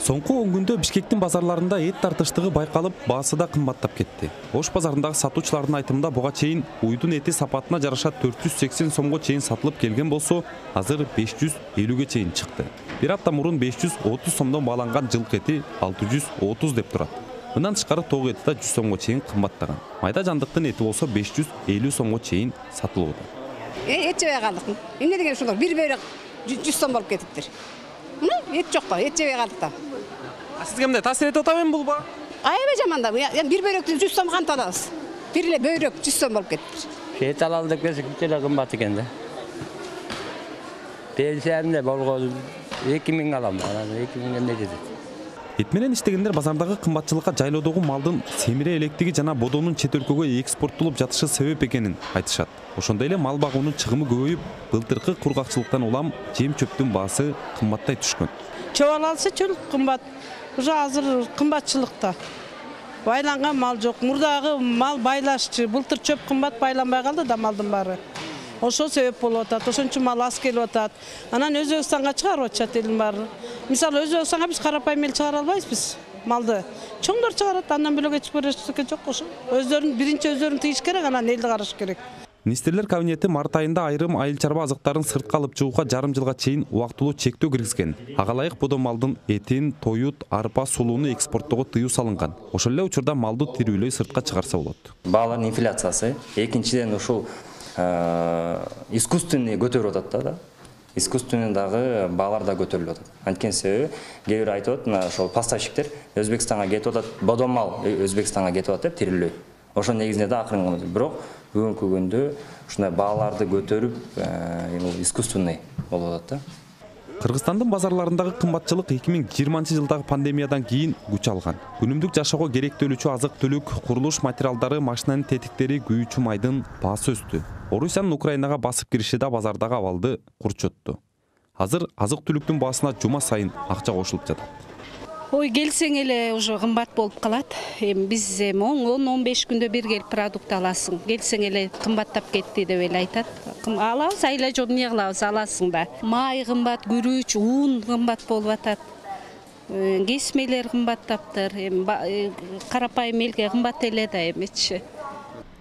Соңку 10 күндө Бишкектин базарларында эт тартыштыгы байкалып, баасы да кымбаттап кетти. Ош базарындагы сатуучулардын айтымында буга чейин уйдун эти сапатына жараша 480 сомго чейин сатылып келген болсо, азыр 550ге чейин чыкты. Бир апта мурун 530 сомдон бааланган жылкы эти 630 деп турат. Мындан тышкары тоо эти да 100 сомго чейин кымбаттаган. Майда жандыктын эти болсо 550 сомго чейин сатылууда. Эт жебей калдык. Эмне деген ушулар бир бөлөк 100 сом болуп кетиптир. Эт жок да, эт жебей калдык да. Сизге мындай таасир этип атабы эми бул ба? Аябай жаман да. Бир бөлөктү 100 сом кантип алабыз? Бир эле бөлөк 100 сом болуп кетиптир. Эт алалы деп келсек бүт кымбат экен да. Пенсиямда болгон 2000 алам, анан 2000 эмне жетет. Эт менен иштегендер базардагы кымбатчылыкка жайлоодогу малдын семире электиги жана бодонун чет өлкөгө экспорттолуп жатышы себеп экенин айтышат. Ошондой эле мал багуунун чыгымы көбөйүп, былтыркы кургакчылыктан улам жем чөптүн баасы кымбаттай түшкөн. Чобал алса чөл кымбат. Уже азыр кымбатчылыкта. Байланган мал жок. Мурдагы мал байлашчы. Былтыр чөп кымбат байланбай калды да малдын баары. Ошо себеп болуп атат. Ошон үчүн мал аз келип атат. Анан Өзбекстанга чыгарып атышат элдин баары. Мисалы Өзбекстанга биз карапайым эл чыгара албайбыз малды. Чоңдор чыгарат, андан бөлөк эч бир нерсе жок ошо. Биринчи өздөрүн тийиш керек, анан элди караш керек. Министрлер кабинети март айында айрым айыл чарба азыктарын сыртка алып чыгууга жарым жылга чейин убактылуу чектөө киргизген. Ага ылайык бодо малдын этин, тоют, арпа, сулууну экспорттоого тыюу салынган. Ошол эле учурда малды тирүүлөй сыртка чыгарса болот. Баалардын инфляциясы, экинчиден ушул искусственный көтөрүп атат да. Искусственный дагы баалар да көтөрүлүп атат. Анткени себеби кээ бир айтып атат, ошол поставщиктер Өзбекстанга кетип атат, бодо мал Өзбекстанга кетип атат деп тирүүлөй. Ошол негизинде да акырын гана. Бирок бүгүнкү күндө ушундай бааларды көтөрүп, искусственный болуп атат да. Кыргызстандын базарларындагы кымбатчылык 2020-жылдагы пандемиядан кийин күч алган. Күнүмдүк жашоого керектөлүүчү азык-түлүк, курулуш материалдары, машинанын тетиктери, күйүүчү майдын баасы өстү. Орусиянын Украинага басып кириши да базардагы абалды курчотту. Азыр азык-түлүктүн баасына жума сайын акча кошулуп жатат. Ой, келсең эле уже кымбат болуп калат. Биз 10-15 күндө бир келип продукт аласың. Келсең эле кымбаттап кетти деп эле айтат. Алабыз, айла жок эмне кылабыз, аласың да. Май кымбат, күрүч, ун кымбат болуп атат. Кесмелер кымбаттаптыр. Карапайым элге кымбат эле да эмечи.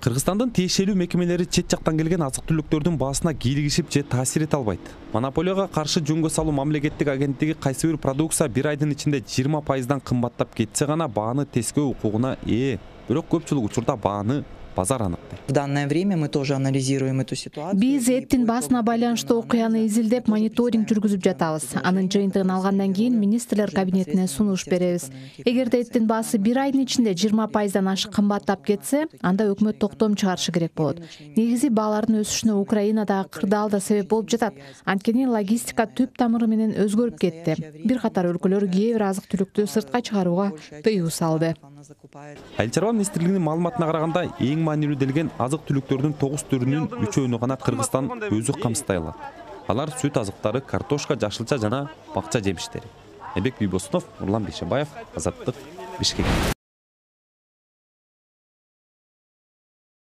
Кыргызстандын тиешелүү мекемелери чет жактан келген азык-түлүктөрдүн баасына кийлигишип же таасир эте албайт. Монополияга каршы жөнгө салуу мамлекеттик агенттиги кайсы бир продукция бир айдын ичинде 20%дан кымбаттап кетсе гана бааны тескөө укугуна ээ. Бирок көпчүлүк учурда бааны базар аныктайт. В данное время мы тоже анализируем эту ситуацию. Биз эттин баасына байланыштуу окуяны изилдеп, мониторинг жүргүзүп жатабыз. Анын жыйынтыгын алгандан кийин министрлер кабинетине сунуш беребиз. Эгерде эттин баасы бир айдын ичинде 20%дан ашык кымбаттап кетсе, анда өкмөт токтом чыгарышы керек болот. Негизи баалардын өсүшүнө Украинадагы кырдаал да себеп болуп жатат. Анткени логистика түп тамыры менен өзгөрүп кетти. Бир катар өлкөлөр кээ бир азык-түлүктү сыртка чыгарууга тыюу салды. Айыл чарба министрлигинин маалыматына караганда, эң маанилүү делген азык-түлүктөрдүн 9 түрүнүн 3-өөнү гана Кыргызстан өзү камсыздай алат. Алар сүт азыктары, картошка, жашылча жана бакча жемиштери. Эбек Бийбосунов, Нурлан Бейшебаев, Азаттык, Бишкек.